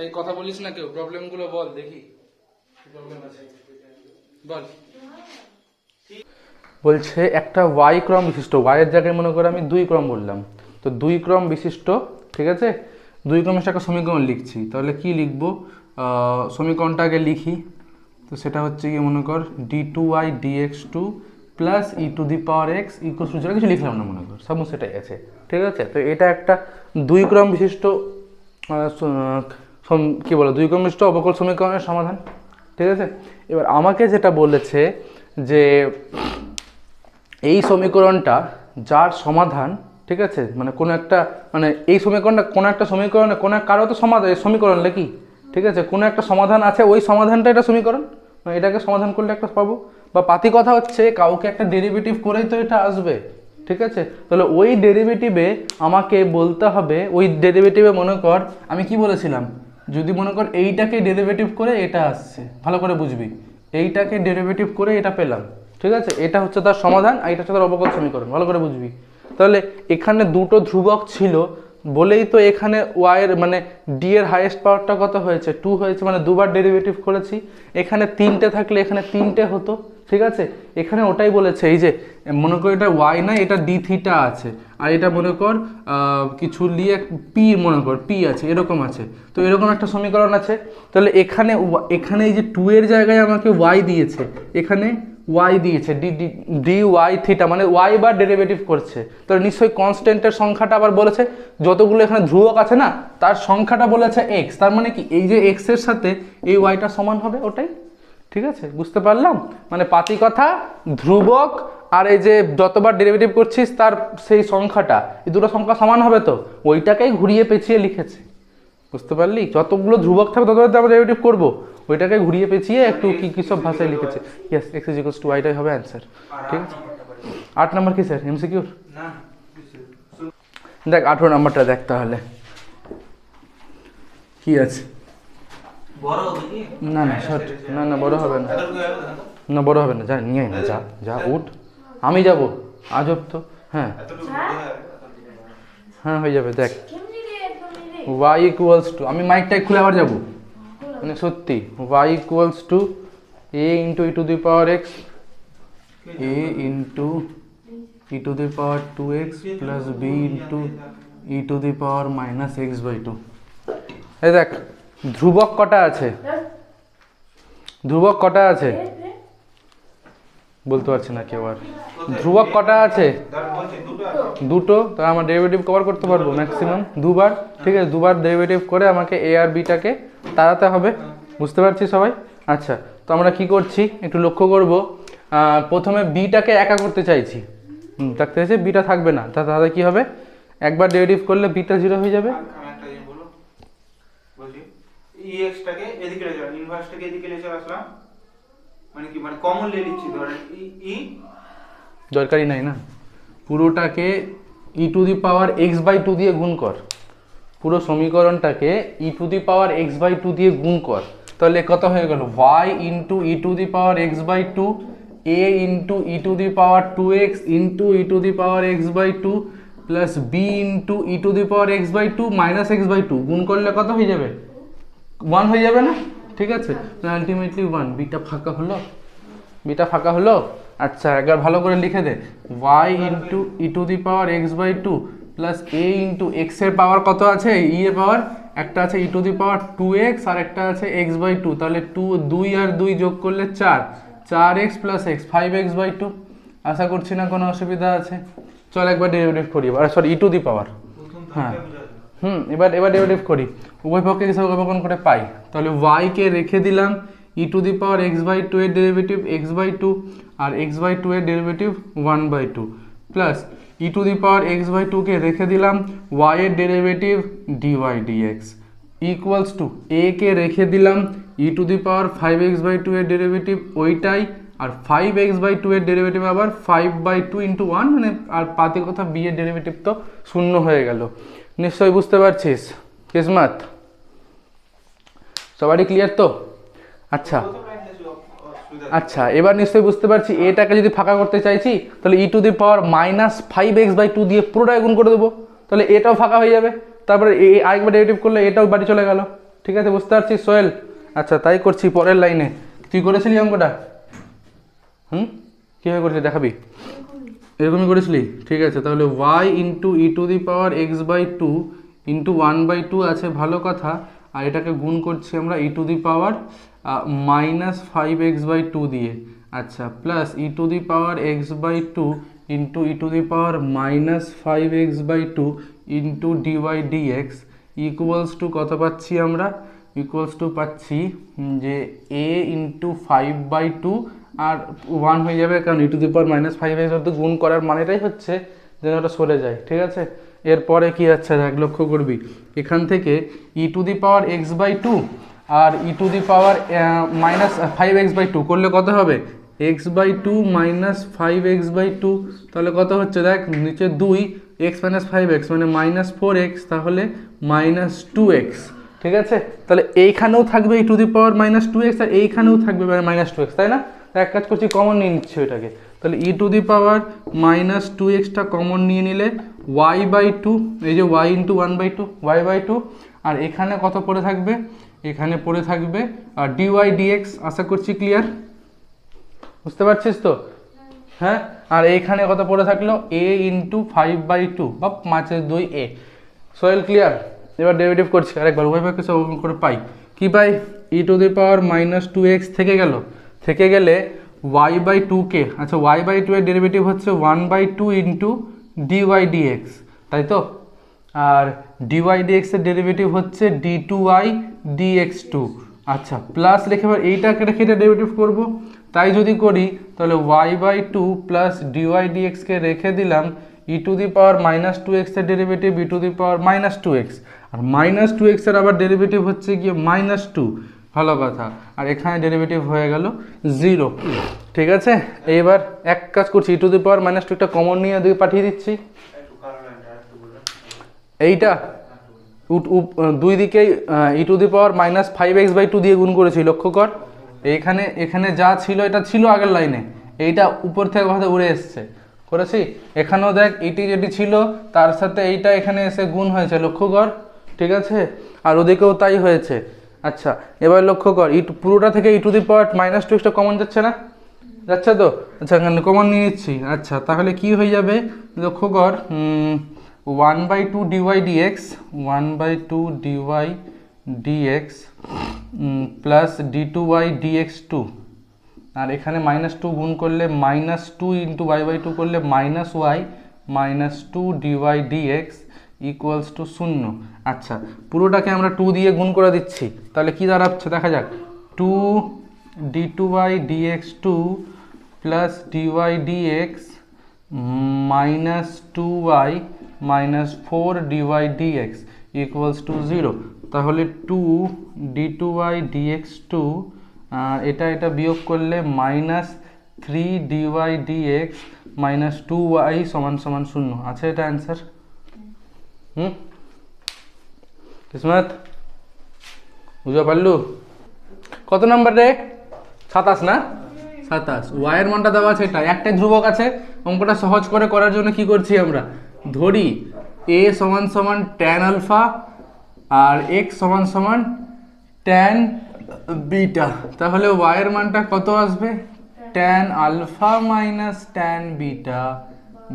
তাই কথা বলিস না কেউ, প্রবলেমগুলো বল দেখি কি প্রবলেম আছে বল। বলছে একটা ওয়াই ক্রম বিশিষ্ট, ওয়াইয়ের জায়গায় মনে করে আমি 2 ক্রম বললাম, তো 2 ক্রম বিশিষ্ট, ঠিক আছে, 2 ক্রমের একটা সমীকরণ লিখছি। তাহলে কি লিখবো, সমীকরণটা আগে লিখি। তো সেটা হচ্ছে কি মনে কর d2y dx2 plus e to the power x equals to, যেটা কিছু লিখলাম না মনে কর, সব সেটাই আছে, ঠিক আছে। তো এটা একটা 2 ক্রম বিশিষ্ট কি বলে 2 ক্রম বিশিষ্ট অবকল সমীকরণের সমাধান, ঠিক আছে। এবার আমাকে যেটা বলেছে যে এই সমীকরণটা যার সমাধান, ঠিক আছে, মানে কোনো একটা, মানে এই সমীকরণটা কোনো একটা সমীকরণে কোনো কারো তো সমাধান সমীকরণ লিখি, ঠিক আছে, কোনো একটা সমাধান আছে, ওই সমাধানটা এটা সমীকরণ, মানে এটাকে সমাধান করলে একটা পাবো। বা পাতি কথা হচ্ছে কাউকে একটা ডেরিভেটিভ করেই তো এটা আসবে, ঠিক আছে। তাহলে ওই ডেরিভেটিভে আমাকে বলতে হবে, ওই ডেরিভেটিভে মনে কর আমি কি বলেছিলাম, যদি মনে কর এইটাকে ডেরিভেটিভ করে এটা আসছে, ভালো করে বুঝবি, এইটাকে ডেরিভেটিভ করে এটা পেলাম, ঠিক আছে, এটা হচ্ছে তার সমাধান, আর এটা হচ্ছে তার অবকল সমীকরণ, ভালো করে বুঝবি। তাহলে এখানে দুটো ধ্রুবক ছিল বলেই তো এখানে ওয়াইয়ের মানে ডি এর হাইয়েস্ট পাওয়ারটা কত হয়েছে, 2 হয়েছে, মানে দুবার ডেরিভেটিভ করেছি। এখানে 3টে থাকলে এখানে 3টে হতো, ঠিক আছে। এখানে ওটাই বলেছে, এই যে মনে কর এটা ওয়াই না, এটা ডি থিটা আছে, আর এটা মনে কর কিছু নিয়ে পি, মনে কর পি আছে, এরকম আছে, তো এরকম একটা সমীকরণ আছে। তাহলে এখানে এখানে এই যে 2 এর জায়গায় আমাকে ওয়াই দিয়েছে, এখানে ওয়াই দিয়েছে ডি ওয়াই থিটা, মানে ওয়াই বার ডেরিভেটিভ করছে, তাহলে নিশ্চয়ই কনস্ট্যান্টের সংখ্যাটা আবার বলেছে, যতগুলো এখানে ধ্রুবক আছে না তার সংখ্যাটা বলেছে এক্স, তার মানে কি এই যে এক্স এর সাথে এই ওয়াইটা সমান হবে, ওটাই, ঠিক আছে, বুঝতে পারলাম। মানে পাতি কথা ধ্রুবক আর এই যে যতবার ডেরিভেটিভ করছিস তার সেই সংখ্যাটা, এই দুটো সংখ্যা সমান হবে, তো ওইটাকেই ঘুরিয়ে পেঁচিয়ে লিখেছে, বুঝতে পারলি, যতগুলো ধ্রুবক থাকবে ততবার আমরা ডেরিভেটিভ করবো, ওইটাকে ঘুরিয়ে পেঁচিয়ে একটু কি কি সব ভাষায় লিখেছে। Yes, x is equals to ওয়াইটাই হবে অ্যান্সার, ঠিক আছে। 8 নম্বর কি স্যার, এমসিকিউর? দেখ 18 নম্বরটা দেখ তাহলে কি আছে। না না শর্ট, না না বড় হবে না, না বড় হবে না, যা নিয়ে না, যা যা উঠ, আমি যাব আজব তো। হ্যাঁ হ্যাঁ হয়ে যাবে, দেখ y ইকুয়ালস টু, আমি মাইকটাই খুলে আবার যাবো, মানে সত্যি y equals to a into e to the power x, a into e to the power 2x plus b into e to the power minus x by 2। এই দেখ ধ্রুবক কটা আছে, ধ্রুবক কটা আছে বলতে পারছি না কেউ আর, ধ্রুবক কটা আছে, দুটো, তা আমার ডেরিভেটিভ কভার করতে পারবো ম্যাক্সিমাম দুবার, ঠিক আছে, দুবার ডেরিভেটিভ করে আমাকে এ আর বিটাকে তাড়াতে হবে, বুঝতে পারছি সবাই। আচ্ছা, তো আমরা কি করছি একটু লক্ষ্য করব, প্রথমে বিটাকে একা করতে চাইছি, থাকতে চাইছে বিটা থাকবে না, তাহলে কি হবে, একবার ডেরিভেটিভ করলে বিটা 0 হয়ে যাবে। টাকে এদিকে নিয়ে যাওয়া, ইনভার্সটাকে এদিকে নিয়ে চলে আসলাম, মানে কি, মানে কমন নিয়ে নিচ্ছি, ধরেন ই দরকারই নাই না, পুরোটাকে e to the power x by 2 দিয়ে গুণ কর, পুরো সমীকরণটাকে e to the power x by 2 দিয়ে গুণ কর, তাহলে কত হয়ে গেল, y into e to the power x by 2, a into e to the power 2x into e to the power x by 2 plus b into e to the power x by 2 minus x by 2, গুণ করলে কত হয়ে যাবে, 1 হয়ে যাবে না, ঠিক আছে, আলটিমেটলি 1, বিটা ফাঁকা হলো, বিটা ফাঁকা হলো। আচ্ছা একবার ভালো করে লিখে দে, y into e to the power x by 2 plus a into x এর পাওয়ার কত আছে, ই এর পাওয়ার একটা আছে ই টু দি পাওয়ার 2x আর একটা আছে এক্স বাই 2, তাহলে 2 আর 2 যোগ করলে 4x plus x 5x by 2। আশা করছি না কোনো অসুবিধা আছে, চল একবার ডেরিভেটিভ করি, আর সরি ই টু দি পাওয়ার, হ্যাঁ এবার ডেরিভেটিভ করি, উভয় পক্ষে হিসাবে অবকলন করে পাই, তাহলে y কে রেখে দিলাম e to the power x by 2 এর ডেরিভেটিভ এক্স বাই 2 আর এক্স বাই 2 এর derivative 1 by 2 plus e to the power x by 2 কে রেখে দিলাম y এর derivative dy dx equals to a কে রেখে দিলাম e to the power 5x by 2 এর ডেরিভেটিভ ওইটাই, আর 5x বাই 2 এর ডেরিভেটিভ আবার 5 বাই 2 ইন্টু 1, মানে আর পাতি কথা b এর ডেরিভেটিভ তো 0 হয়ে গেল, নিশ্চয়ই বুঝতে পারছিস কিসমত, সবারই ক্লিয়ার তো। আচ্ছা আচ্ছা এবার নিশ্চয়ই বুঝতে পারছি, এটাকে যদি ফাঁকা করতে চাইছি তাহলে e to the power minus 5x by 2 দিয়ে পুরোটাই গুণ করে দেবো, তাহলে এটাও ফাঁকা হয়ে যাবে, তারপরে আরেকবার ডেরিভেটিভ করলে এটাও বাড়ি চলে গেল, ঠিক আছে, বুঝতে পারছিস সোহেল? আচ্ছা, তাই করছি। পরের লাইনে তুই করেছিলি অঙ্কটা? কীভাবে করেছিলি দেখাবি? এরকমই করেছিলি? ঠিক আছে, তাহলে y into e to the power x by two into 1/2 আছে, ভালো কথা। আর এটাকে গুণ করছি আমরা ই টু দি পাওয়ার -5x/2 দিয়ে। আচ্ছা, plus e to the power x/2 into e to the power -5x/2 into dy dx equals to কত পাচ্ছি আমরা? ইকুয়ালস টু পাচ্ছি যে a ইন্টু 5/2 আর 1 হয়ে যাবে, কারণ ই টু দি পাওয়ার -5x গুণ করার মানেটাই হচ্ছে যেন ওটা সরে যায়। ঠিক আছে, এরপরে কি আছে দেখ, লক্ষ্য করবি এখান থেকে ই to the power x/2 R E to the power -5x/2 করলে কত হবে? x/2 -5x/2, তাহলে কত হচ্ছে দেখ, নিচে 2, x - 5x মানে -4x, তাহলে -2x। ঠিক আছে, তাহলে এইখানেও থাকবে ই টু দি পাওয়ার -2x আর এইখানেও থাকবে -2x, তাই না? এক কাজ করছি, কমন নিয়ে নিচ্ছি ওইটাকে। তাহলে e to the power -2xটা common নিয়ে নিলে y/2, এই যে y ইন্টু 1/2 y/2, আর এখানে কত পড়ে থাকবে? এখানে পড়ে থাকবে ডিওয়াই ডিএক্স। আশা করছি ক্লিয়ার, বুঝতে পারছিস তো? হ্যাঁ, আর এইখানে কত পড়ে থাকলো? a ইন্টু 5/2 বা 5/2a। সোহেল ক্লিয়ার? এবার ডেরিভেটিভ করছি আরেকবার, উভয় পক্ষে সব করে পাই। কি পাই? ই টু দি পাওয়ার -2x থেকে গেলে y/2কে, আচ্ছা y/2 এর ডেরিভেটিভ হচ্ছে 1/2 ইন্টু ডিওয়াই ডিএক্স, তাই তো? আর ডিওয়াই ডিএক্স এর ডেরিভেটিভ হচ্ছে d2y dx2। আচ্ছা, প্লাস রেখে এবার এইটাকে রেখে এটা ডেরিভেটিভ করব। তাই যদি করি তাহলে y/2 প্লাস ডিওয়াই ডিএক্সকে রেখে দিলাম, e to the power -2x এর derivative E to the power -2x, R -2x এর আবার ডেরিভেটিভ হচ্ছে গিয়ে -2, ভালো কথা। আর এখানে ডেরিভেটিভ হয়ে গেল 0। ঠিক আছে, এইবার এক কাজ করছি, ই টু দি পাওয়ার -2টা কমন নিয়ে দিকে পাঠিয়ে দিচ্ছি। এইটা দুই দিকেই ই টু দি পাওয়ার -5x/2 দিয়ে গুণ করেছি, লক্ষ্য কর। এখানে যা ছিল এটা ছিল আগের লাইনে, এইটা উপর থেকে কথা উড়ে এসছে, করেছি। এখানেও দেখ এটি যেটি ছিল তার সাথে এইটা এখানে এসে গুণ হয়েছে, লক্ষ্য কর। ঠিক আছে, আর ওদিকেও তাই হয়েছে। আচ্ছা, এবার লক্ষ্য কর, পুরোটা থেকে ই টু দি পাওয়ার -2টা কমন যাচ্ছে না? যাচ্ছে তো? আচ্ছা, কমন নিয়ে নিচ্ছি। আচ্ছা, তাহলে কি হয়ে যাবে লক্ষ্য কর, 1/2 dy dx 1/2 dy dx plus d2y dx2, আর এখানে -2 গুণ করলে -2 ইন্টু y/2 করলে -y -2 dy dx equals to 0। আচ্ছা, পুরোটাকে আমরা 2 দিয়ে গুণ করে দিচ্ছি, তাহলে কি দাঁড়াচ্ছে দেখা যাক। 2 d2y dx2 plus dy dx -2y -4 dy dx equals to 0। তাহলে 2 d2y dx2, এটা বিয়োগ করলে -3 ডিওয়াই ডিএক্স -2y = 0। আছে এটা অ্যান্সার? কিসমত, বুঝতে পারলু? কত নাম্বার রে? 27 না? 27। y এর মানটা দেওয়া আছে, এটা একটাই ধ্রুবক আছে। অঙ্কটা সহজ করে করার জন্য কি করছি আমরা, ধরি a = tan আলফা আর x = tan বিটা, তাহলে y এর মানটা কত আসবে? tan alpha minus tan beta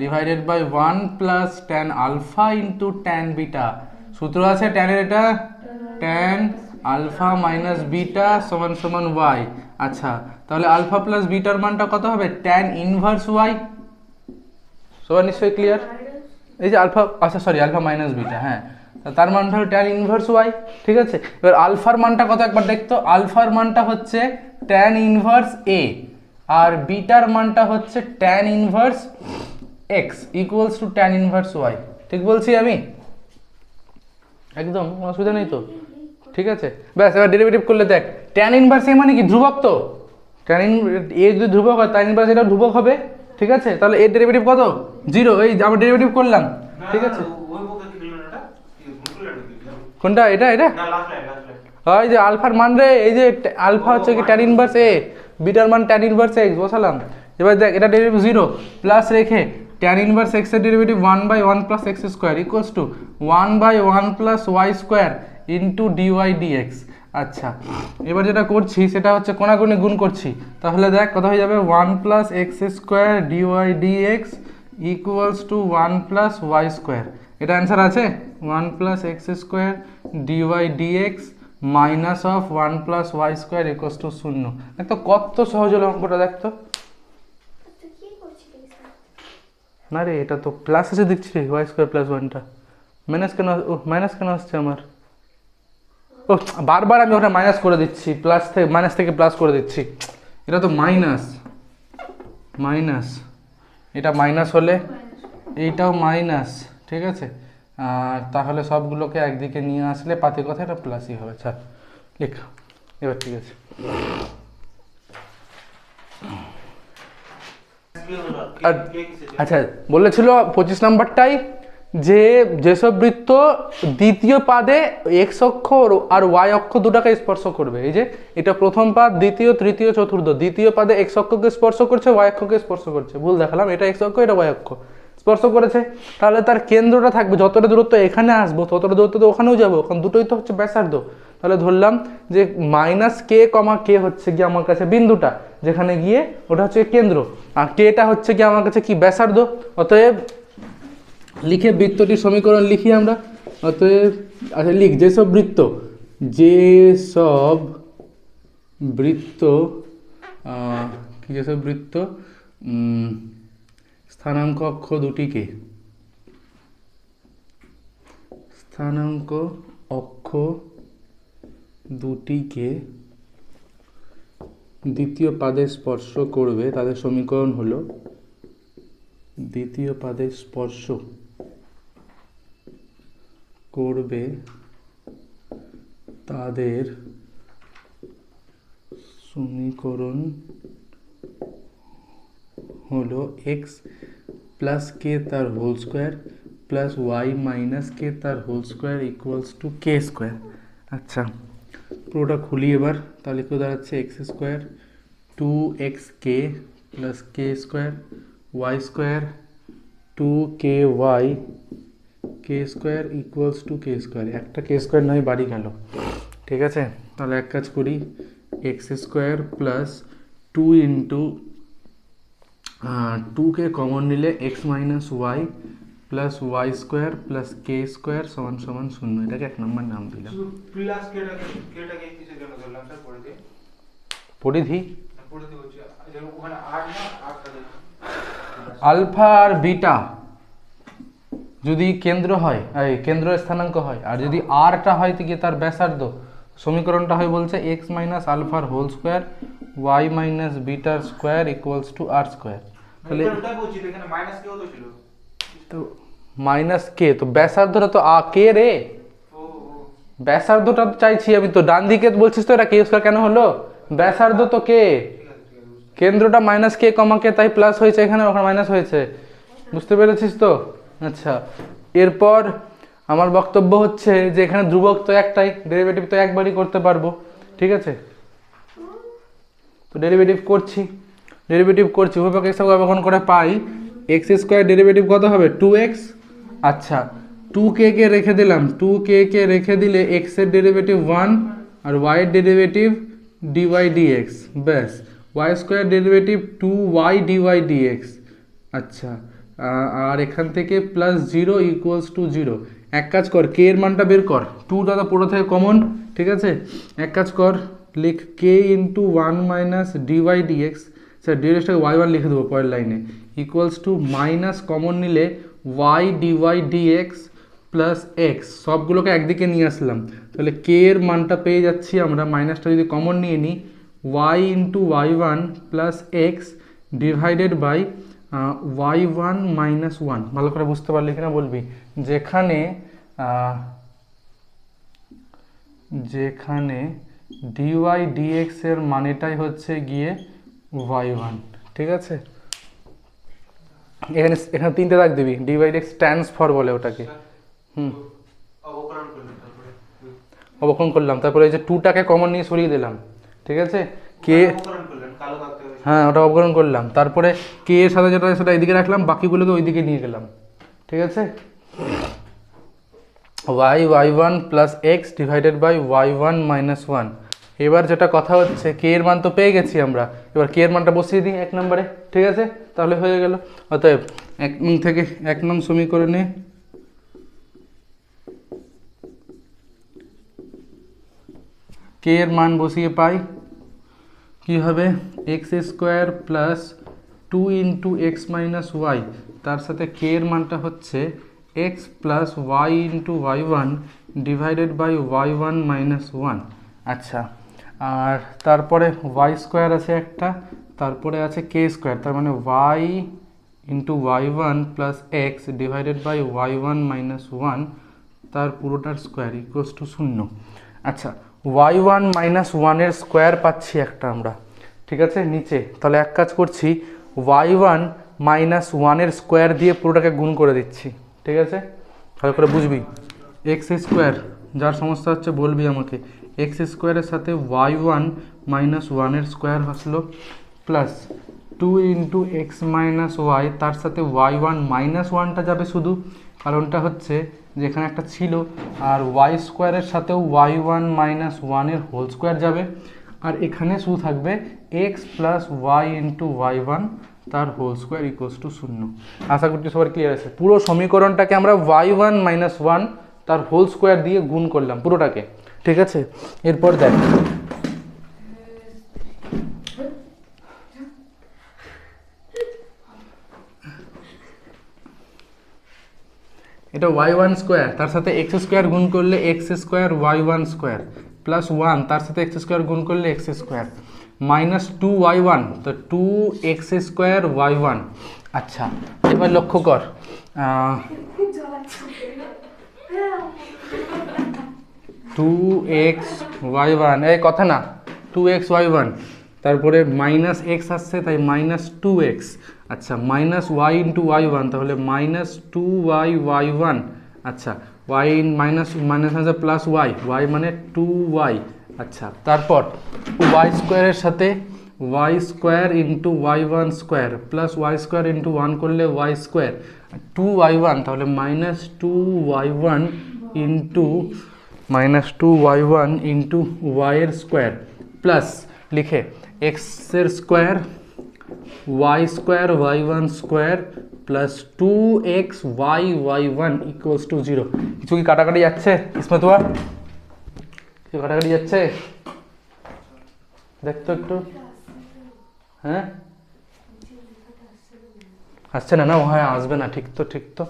divided by 1 plus tan alpha into tan beta. সূত্র আছে tan এর, এটা tan alpha minus beta = y। আচ্ছা, তাহলে আলফা প্লাস বিটার মানটা কত হবে? tan inverse y। সবাই নিশ্চয়ই ক্লিয়ার? এই যে আলফা, আচ্ছা সরি, আলফা মাইনাস বিটা, হ্যাঁ, তার মানটা হলো tan ইনভার্স y। ঠিক আছে, এবার আলফার মানটা কত একবার দেখতো। আলফার মানটা হচ্ছে tan ইনভার্স a, আর বিটার মানটা হচ্ছে tan ইনভার্স x ইকুয়ালস টু tan ইনভার্স y। ঠিক বলছি আমি? একদম অসুবিধা নেই তো? ঠিক আছে, ব্যাস। এবার ডেরিভেটিভ করলে দেখ, tan ইনভার্স a মানে কি? ধ্রুবক তো। tan a যদি ধ্রুবক হয় tan ইনভার্স এটা ধ্রুবক হবে। ঠিক আছে, তাহলে এর ডেরিভেটিভ কত? 0। এই আমরা ডেরিভেটিভ করলাম। ঠিক আছে, কোনটা? এটা এই যে আলফার মান রে, এই যে আলফা হচ্ছে কি tan ইনভার্স a, বিটার মান tan ইনভার্স x বসালাম। এবার দেখ, এটা ডেরিভেটিভ 0 প্লাস রেখে tan ইনভার্স x এর derivative 1/1 plus x square equals to 1/1 plus y square. Into dy d x. আচ্ছা, এবার যেটা করছি সেটা হচ্ছে কোণাগুণি গুণ করছি, তাহলে দেখ কত হয়ে যাবে, 1 plus x square d y dx equals to 1 plus y square. এটা অ্যান্সার আছে, 1 plus x square d y d x minus of 1 plus y square equals to 0। দেখ তো কত সহজ হলো অঙ্কটা, দেখ তো। না রে, এটা তো প্লাস আছে দেখছি রে, ওয়াই স্কোয়ার প্লাস 1টা মাইনাস কেন, ও মাইনাস কেন আসছে আমার, ও বারবার আমি ওটা মাইনাস করে দিচ্ছি, প্লাস থেকে মাইনাস থেকে প্লাস করে দিচ্ছি, এটা তো মাইনাস মাইনাস, এটা মাইনাস হলে এইটাও মাইনাস, ঠিক আছে। আর তাহলে সবগুলোকে একদিকে নিয়ে আসলে পাতে কথা এটা প্লাসই হবে। আচ্ছা লেখ এবার, ঠিক আছে। আচ্ছা বলেছিল 25 নম্বরটাই যে যেসব বৃত্ত দ্বিতীয় পাদে এক্স অক্ষ আর ওয়াই অক্ষ দুটাকে স্পর্শ করবে, এই যে এটা প্রথম পাদ, দ্বিতীয়, তৃতীয়, চতুর্থ, দ্বিতীয় পাদে এক্স অক্ষকে স্পর্শ করছে, ওয়াই অক্ষকে স্পর্শ করছে, ভুল দেখালাম, এটা এক্স অক্ষ, এটা ওয়াই অক্ষ স্পর্শ করেছে, তাহলে তার কেন্দ্রটা থাকবে, যতটা দূরত্ব এখানে আসবো ততটা দূরত্ব তো ওখানেও যাবো, কারণ দুটোই তো হচ্ছে ব্যাসার্ধ। তাহলে ধরলাম যে মাইনাস কে কমা কে হচ্ছে গিয়ে আমার কাছে বিন্দুটা, যেখানে গিয়ে ওটা হচ্ছে কেন্দ্র, আর কেটা হচ্ছে গিয়ে আমার কাছে কি ব্যাসার্ধ। অতএব লিখে বৃত্তটির সমীকরণ লিখি আমরা, অতএব আচ্ছা লিখ, যেসব বৃত্ত যেসব বৃত্ত স্থানাঙ্ক অক্ষ দুটিকে দ্বিতীয় পাদে স্পর্শ করবে তাদের সমীকরণ হলো, দ্বিতীয় পাদে স্পর্শ করবে তাদের সমীকরণ হলো এক্স প্লাস কে তার whole square plus y minus k তার whole square equals to k square. আচ্ছা পুরোটা খুলি এবার, তাহলে কেউ দাঁড়াচ্ছে x square 2xk plus k square y square 2ky k square equals to k square. একটা কে স্কোয়ার নয় বাড়ি গেল, ঠিক আছে। তাহলে এক কাজ করি, এক্স স্কোয়ার প্লাস 2 ইন্টু 2কে কমন নিলে x minus y plus y square plus k square সমান সমান 0। এটাকে এক নম্বর নাম দিলাম। পরিধি আলফা আর বিটা যদি কেন্দ্র হয়, কেন্দ্র স্থানাঙ্ক হয়, আর যদি আরটা হয় তো গিয়ে তার ব্যাসার্ধ, সমীকরণটা হয় বলছে এক্স মাইনাস আলফার হোল স্কোয়ার ওয়াই মাইনাস বিটার square equals to r square. তাহলে তো মাইনাস কে, তো ব্যাসার্ধটা তো কে রে, ব্যাসার্ধটা চাইছি আমি, তো ডান দিকে বলছিস তো এটা কে স্কোয়ার কেন হলো, ব্যাসার্ধ তো কে, কেন্দ্রটা মাইনাস কে কমা কে, তাই প্লাস হয়েছে এখানে, ওখানে মাইনাস হয়েছে, বুঝতে পেরেছিস তো। আচ্ছা এরপর আমার বক্তব্য হচ্ছে যে এখানে ধ্রুবক তো একটাই, ডেরিভেটিভ তো একবারই করতে পারবো, ঠিক আছে। তো ডেরিভেটিভ করছি উভয়পক্ষে এক্স ব্যবহার করে পাই এক্স স্কোয়ার, ডেরিভেটিভ কত হবে 2x। আচ্ছা 2k কে রেখে দিলাম, 2k কে রেখে দিলে x এর ডেরিভেটিভ 1 আর y এর ডেরিভেটিভ dy dx, ব্যাস, y square derivative 2y dy dx। আচ্ছা আর এখান থেকে প্লাস 0 ইকুয়ালস টু 0। এক কাজ কর, কে এর মানটা বের কর, 2 দাদা পুরো থেকে কমন, ঠিক আছে। এক কাজ কর, লিখ k into 1 minus dy dx, sir ডিএক্সটাকে y1 লিখে দেবো পরের লাইনে, ইকুয়ালস টু মাইনাস কমন নিলে y dy dx plus x, সবগুলোকে একদিকে নিয়ে আসলাম, তাহলে কে এর মানটা পেয়ে যাচ্ছি আমরা, মাইনাসটা যদি কমন নিয়ে নিই y into y1 plus x divided by y1 minus 1। ভালো করে বুঝতে পারলি কিনা বলবি, যেখানে dy dx এর মানেটাই হচ্ছে গিয়ে y1, ঠিক আছে। এখানে তিনটে দাগ দিবি, dy dx ট্রান্সফার বলে ওটাকে, অবকলন করলাম, তারপরে এই যে 2টাকে কমন নিয়ে সরিয়ে দিলাম, ঠিক আছে। কে হ্যাঁ ওটা অবকলন করলাম, তারপরে কে এর সাথে যেটা সেটা এদিকে রাখলাম, বাকিগুলোকে ওইদিকে নিয়ে গেলাম, ঠিক আছে। y1 plus x divided by y1 minus one. এবার যেটা কথা হচ্ছে কে এর মান তো পেয়ে গেছি আমরা, এবার কে এর মানটা বসিয়ে দিই 1 নম্বরে, ঠিক আছে? তাহলে হয়ে গেল। অতএব 1 নং থেকে 1 নং সমীকরণে কে এর মান বসিয়ে পাই কি হবে, x square plus 2 into x minus y, তার সাথে কে এর মানটা হচ্ছে x plus y into y one divided by y one minus one. আচ্ছা, আর তারপরে ওয়াই স্কোয়ার আছে একটা, তারপরে আছে কে স্কোয়ার, তার মানে y into y one plus x divided by y one minus one, তার পুরোটার স্কোয়ার ইকুয়ালস টু 0। আচ্ছা, ওয়াই ওয়ান মাইনাস ওয়ানের স্কোয়ার পাচ্ছি একটা আমরা, ঠিক আছে নিচে। তাহলে এক কাজ করছি, ওয়াই ওয়ান মাইনাস ওয়ানের স্কোয়ার দিয়ে পুরোটাকে গুণ করে দিচ্ছি, ঠিক আছে? ভালো করে বুঝবি। এক্স স্কোয়ার, যার সমস্যা হচ্ছে বলবি আমাকে, এক্স স্কোয়ারের সাথে ওয়াই ওয়ান মাইনাস ওয়ানের স্কোয়ার আসলো plus 2 into x minus y, তার সাথে ওয়াই ওয়ান মাইনাস ওয়ানটা যাবে শুধু, কারণটা হচ্ছে যেখানে একটা ছিল, আর ওয়াই স্কোয়ারের সাথেও ওয়াই ওয়ান মাইনাস ওয়ানের হোল স্কোয়ার যাবে, আর এখানে শুধু থাকবে x plus y into y one তার হোল স্কোয়ার ইকুয়ালস টু 0। আশা করছি সবার ক্লিয়ার আছে। পুরো সমীকরণটাকে আমরা ওয়াই ওয়ান মাইনাস ওয়ান তার হোল স্কোয়ার দিয়ে গুণ করলাম পুরোটাকে, ঠিক আছে? এরপর দেখ, এটা ওয়াই ওয়ান স্কোয়ার, তার সাথে এক্স স্কোয়ার গুণ করলে x square y one square plus one, তার সাথে এক্স স্কোয়ার গুণ করলে x square minus 2 y one, তো 2 এক্স স্কোয়ার ওয়াই ওয়ান। আচ্ছা, এবার লক্ষ্য কর, 2x y1, এই কথা না, 2x y1, তারপরে মাইনাস এক্স আসছে তাই মাইনাস 2x। আচ্ছা, minus y into y one, তাহলে মাইনাস 2y y1। আচ্ছা, ওয়াই মাইনাস মাইনাস আছে প্লাস ওয়াই, ওয়াই মানে 2y। আচ্ছা, তারপর ওয়াই স্কোয়ারের সাথে y square into y one square plus y square into one করলে ওয়াই স্কোয়ার, 2y1, তাহলে minus 2y1 into minus 2y1 into ওয়াইয়ের স্কোয়ার প্লাস লিখে এক্সের square y square y one square plus 2x y y1 equals to 0। কিছু কি কাটাকাটি যাচ্ছে ইসমতুয়া? কিছু কাটাকাটি যাচ্ছে? দেখতো একটু, হ্যাঁ আসছে না? না হ্যাঁ আসবে না, ঠিক তো ঠিক তো,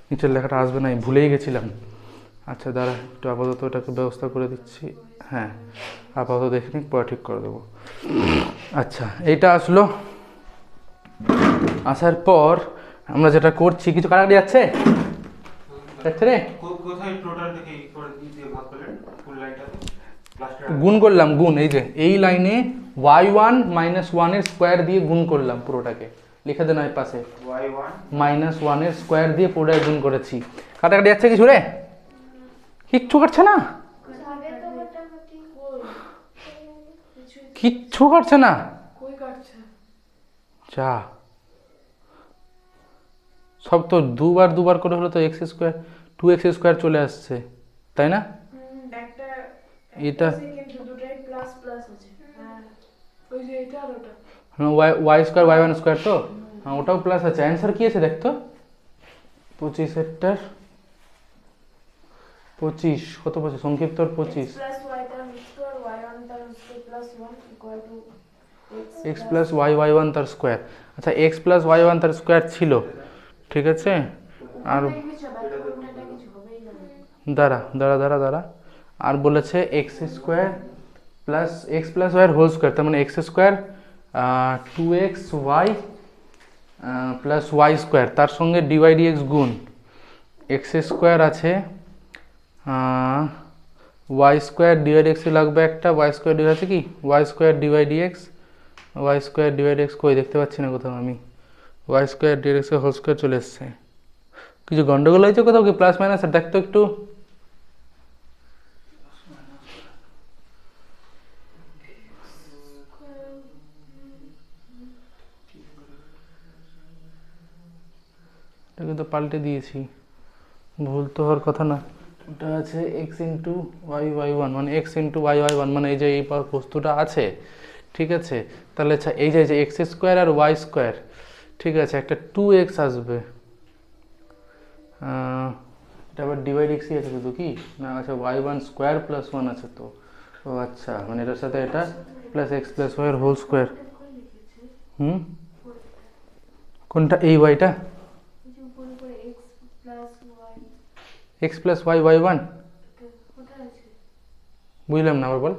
নিচের লেখাটা আসবে না, আমি ভুলেই গেছিলাম। আচ্ছা দাঁড়া, একটু আপাতত এটাকে ব্যবস্থা করে দিচ্ছি। হ্যাঁ আপাতত দেখে নিক, পরে ঠিক করে দেবো। আচ্ছা, এইটা আসলো, আসার পর আমরা যেটা করছি, কিছু কাটাকাটি যাচ্ছে যাচ্ছে রে, কোথায় টোটাল থেকে করে দিয়ে ভাগ করলেন ফুল লাইনটাতে লাস্টে গুণ করলাম, গুণ এই যে এই লাইনে ওয়াই ওয়ান মাইনাস ওয়ানের স্কোয়ার দিয়ে গুণ করলাম পুরোটাকে, লিখে দেন এই পাশে y1 মাইনাস ওয়ানের স্কোয়ার দিয়ে পুরোটাকে গুণ করেছি। কাটাকাটি যাচ্ছে কিছু রে? কিচ্ছু কাটছে না, কিচ্ছু কাটছে না, যা সব তো দুবার দুবার করে হলো তো এক্স স্কোয়ার 2x স্কোয়ার চলে আসছে, তাই না? এটা y square y one square তো, হ্যাঁ ওটাও প্লাস আছে। অ্যান্সার কি আছে দেখতো, 25 25 কত বলছে সংক্ষিপ্ত 25 x plus y y one তার স্কোয়ার। আচ্ছা, এক্স প্লাস ওয়াই ওয়ান তার স্কোয়ার ছিল, ঠিক আছে? আর দাঁড়া দাঁড়া দাঁড়া দাঁড়া, আর বলেছে এক্স স্কোয়ার ওয়াইয়ের হোল স্কোয়ার, তার মানে x square 2x y plus y square, তার সঙ্গে ডিওয়াই ডিএক্স গুণ এক্স স্কোয়ার আছে ওয়াই স্কোয়ার ডিওয়াই ডিএক্স লাগবে একটা, ওয়াই স্কোয়ার ডিওয়াই আছে কি y square d y d x, y square d y d x কই দেখতে পাচ্ছি না কোথাও আমি, y square d x whole square চলে এসছে। কিছু গন্ডগোল হয়েছে কোথাও কি প্লাস মাইনাস? দেখতো একটু, এটা কিন্তু পাল্টে দিয়েছি, ভুল তো হওয়ার কথা না। ওটা আছে x into y y one, মানে x into y y one, মানে এই যে এই বস্তুটা আছে, ঠিক আছে। তাহলে আচ্ছা এই যে এক্স স্কোয়ার আর ওয়াই স্কোয়ার, ঠিক আছে, একটা 2x আসবে। এটা আবার ডিভাইড এক্সই আছে শুধু কি না, আচ্ছা y one square plus one আছে তো। ও আচ্ছা, মানে এটার সাথে এটা প্লাস এক্স প্লাস ওয়াই এর হোল স্কোয়ার। কোনটা, এই ওয়াইটা? X plus y y one, বুঝলাম না, আবার বল।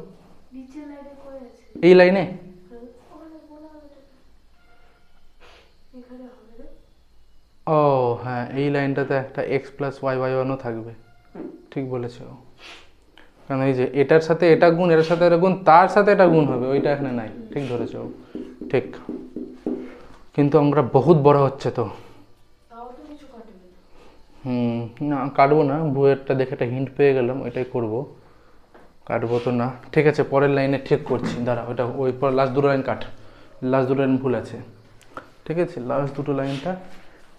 এই লাইনে ও হ্যাঁ, এই লাইনটাতে একটা এক্স প্লাস ওয়াই ওয়াই ওয়ানও থাকবে, ঠিক বলেছো। কারণ এই যে এটার সাথে এটা গুণ, এটার সাথে এটা গুণ, তার সাথে এটা গুণ হবে, ওইটা এখানে নাই, ঠিক ধরেছো, ঠিক। কিন্তু আমরা বহুত বড় হচ্ছে তো। না কাটবো না, বইয়েরটা দেখে একটা হিন্ট পেয়ে গেলাম, ওইটাই করবো, কাটবো তো না। ঠিক আছে, পরের লাইনে ঠিক করছি, দাঁড়া, ওইটা ওই পর লাস্ট দুটো লাইন কাট, লাস্ট দুটো লাইন ভুল আছে, ঠিক আছে, লাস্ট দুটো লাইনটা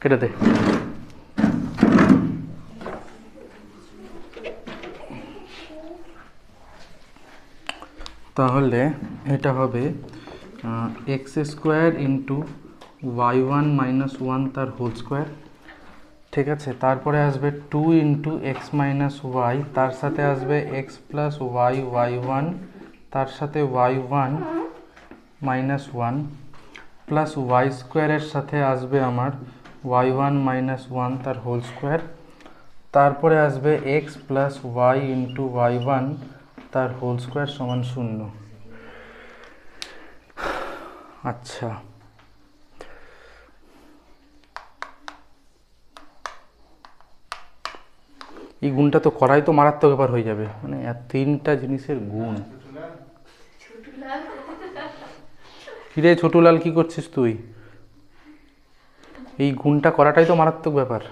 কেটে দে। তাহলে এটা হবে x square into y one minus one তার হোল স্কোয়ার, ঠিক আছে। তারপরে আসবে 2 ইন্টু এক্স মাইনাস ওয়াই, তার সাথে আসবে x plus y y one, তার সাথে y one minus one, plus y স্কোয়ারের সাথে আসবে আমার ওয়াই ওয়ান মাইনাস ওয়ান তার হোল স্কোয়ার। তারপরে আসবে x plus y into y one তার হোল স্কোয়ার সমান 0। আচ্ছা, এই গুণটা তো করাই তো মারাত্মক ব্যাপার হয়ে যাবে, মানে তিনটা জিনিসের গুণ। কিরে ছোটুলাল, কি করছিস তুই? এই গুণটা করাটাই তো মারাত্মক ব্যাপার,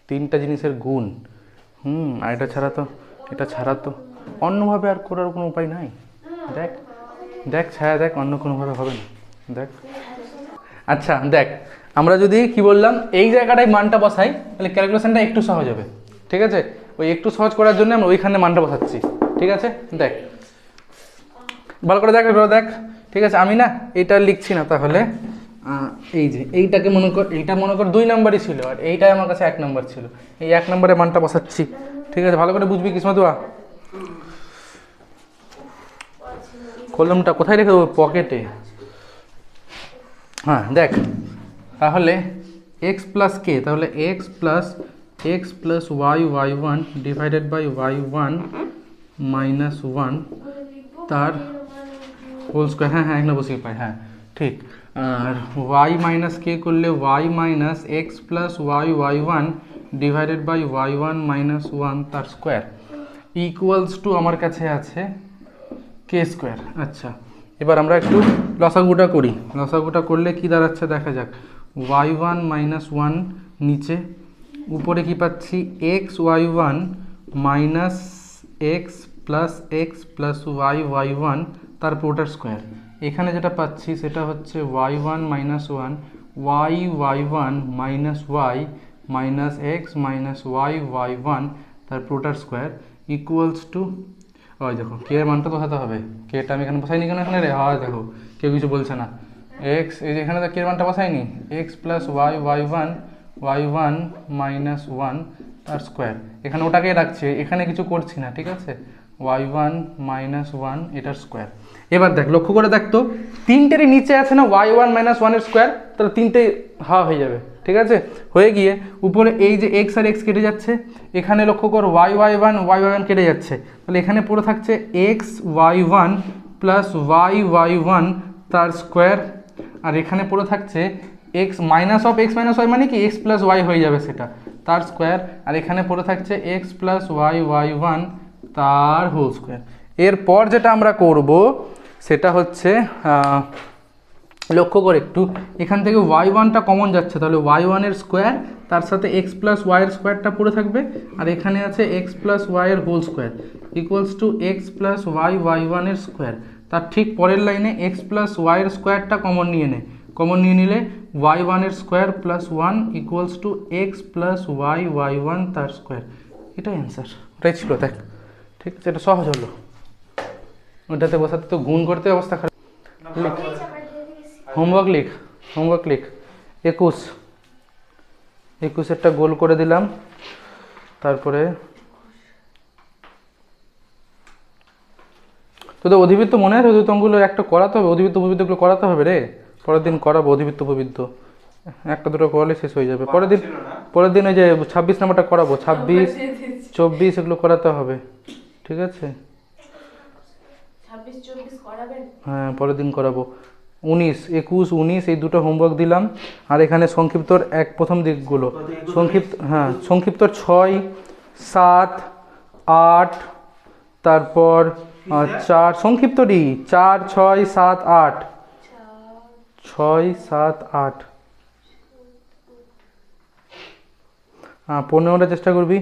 তিনটা জিনিসের গুণ। আর এটা ছাড়া তো অন্যভাবে আর করার কোনো উপায় নাই। দেখ দেখ ছায়া, দেখ অন্য কোনোভাবে হবে না, দেখ। আচ্ছা দেখ, আমরা যদি কি বললাম এই জায়গাটায় মানটা বসাই, তাহলে ক্যালকুলেশনটা একটু সহজ হবে, ঠিক আছে। ওই একটু সহজ করার জন্য আমরা ওইখানে মানটা বসাচ্ছি, ঠিক আছে। দেখ ভালো করে দেখ, দেখ, ঠিক আছে। আমি না এইটা লিখছি না, তাহলে এই যে এইটাকে মনে কর, এইটা মনে কর 2 নম্বরই ছিল, আর এইটাই আমার কাছে 1 নম্বর ছিল, এই 1 নম্বরে মানটা বসাচ্ছি, ঠিক আছে। ভালো করে বুঝবি কিসমতুয়া। কলমটা কোথায় রেখে দেবো? পকেটে। হ্যাঁ দেখ, তাহলে এক্স প্লাস কে, তাহলে x plus y y one divided by y one minus one তার হোল স্কোয়ার। হ্যাঁ হ্যাঁ, এখানে বসিয়ে পাই, হ্যাঁ ঠিক। আর ওয়াই মাইনাস কে করলে y minus x plus y y one divided by y one minus one তার স্কোয়ার ইকুয়ালস টু আমার কাছে আছে কে স্কোয়ার। আচ্ছা, এবার আমরা একটু লসাগুটা করি। লসাগুটা করলে কি দাঁড়াচ্ছে দেখা যাক। ওয়াই ওয়ান মাইনাস ওয়ান নিচে, উপরে কি পাচ্ছি x y one minus x plus y y one তার পুরোটার স্কোয়ার। এখানে যেটা পাচ্ছি সেটা হচ্ছে y one minus one y one minus y minus x minus y one তার পুরোটার স্কোয়ার ইকুয়ালস টু, ওই দেখো কে এর মানটা বসাতে হবে। কেটা আমি এখানে বসাইনি কেন এখানে রে, হয় দেখো কেউ কিছু বলছে না। এক্স, এই যে এখানে তো কে এর মানটা বসাইনি, x plus y one minus one তার স্কোয়ার। এখানে ওটাকে রাখছি, এখানে কিছু করছি না, ঠিক আছে। ওয়াই ওয়ান মাইনাস ওয়ান এটার স্কোয়ার। এবার দেখ, লক্ষ্য করে দেখ তো, তিনটেরই নিচে আছে না ওয়াই ওয়ান মাইনাস ওয়ানের স্কোয়ার, তাহলে তিনটে হয়ে যাবে, ঠিক আছে। হয়ে গিয়ে উপরে এই যে এক্স আর এক্স কেটে যাচ্ছে, এখানে লক্ষ্য কর ওয়াই ওয়ান কেটে যাচ্ছে, তাহলে এখানে পড়ে থাকছে x y one plus y one তার স্কোয়ার। আর এখানে পড়ে থাকছে এক্স মাইনাস ওয়াই, মানে কি এক্স প্লাস ওয়াই হয়ে যাবে সেটা, তার স্কোয়ার। আর এখানে পড়ে থাকছে এক্স প্লাস ওয়াই ওয়ান তার হোল স্কোয়ার। এরপর যেটা আমরা করব সেটা হচ্ছে, লক্ষ্য করে একটু, এখান থেকে ওয়াই ওয়ানটা কমন যাচ্ছে, তাহলে ওয়াই ওয়ানের স্কোয়ার তার সাথে এক্স প্লাস ওয়াইয়ের স্কোয়ারটা পড়ে থাকবে, আর এখানে আছে এক্স প্লাস ওয়াইয়ের whole square equals to x plus y ওয়ানের স্কোয়ার। তার ঠিক পরের লাইনে এক্স প্লাস ওয়াইয়ের স্কোয়ারটা কমন নিয়ে নিলে ওয়াই ওয়ানের square plus one equals to x plus y one তার স্কোয়ার। এটাই অ্যান্সার। ওটাই ছিল দেখ, ঠিক আছে, এটা সহজ হলো। ওটাতে বসাতে তো গুণ করতে অবস্থা খারাপ। না, লিখ। ভালো আছে। হোমওয়ার্ক লিখ, হোমওয়ার্ক লিখ। 21, 21-এরটা গোল করে দিলাম। তারপরে তোদের অধিবৃত্ত মনে আছে? অধিবৃত্ত অঙ্কগুলো একটা করাতে হবে, অধিবৃত্ত উপবৃত্তগুলো করাতে হবে রে। পরের দিন করাবো অধিবৃত্ত উপবৃত্ত, একটা দুটো করালে শেষ হয়ে যাবে। পরের দিন, ছিল না? পরের দিন ওই যে 26 নাম্বারটা করাবো, 26, 24 এগুলো করাতে হবে, ঠিক আছে? 26-24 করাবেন? হ্যাঁ পরের দিন করাবো। 19, 21, 19 এই দুটো হোমওয়ার্ক দিলাম। আর এখানে সংক্ষিপ্তর প্রথম দিকগুলো সংক্ষিপ্ত, হ্যাঁ সংক্ষিপ্তর 6, 7, 8, তারপর 4, সংক্ষিপ্তটি 4, 6, 7, 8, 6, 7, 8। হ্যাঁ 15টা চেষ্টা করবি,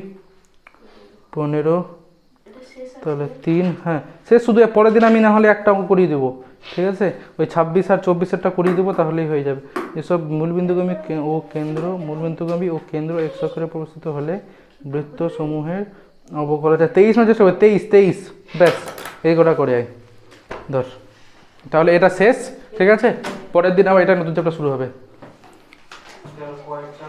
15, এটা শেষ আছে? তাহলে 3, হ্যাঁ সে শুধু পরের দিন আমি না হলে একটা অঙ্ক করিয়ে দেবো, ঠিক আছে? ওই 26 আর 24-এরটা করিয়ে দেবো, তাহলেই হয়ে যাবে। এসব মূলবিন্দুগামী ও কেন্দ্র, মূলবিন্দুগামী ও কেন্দ্র এক অক্ষরে প্রবেশিত হলে বৃত্ত সমূহের অবকলনটা 23 না চেষ্টা হবে, 23, ব্যাস এই কটা করে আয় ধর। তাহলে এটা শেষ, ঠিক আছে? পরের দিন আবার এটা নতুন চ্যাপ্টার শুরু হবে। কয়েকটা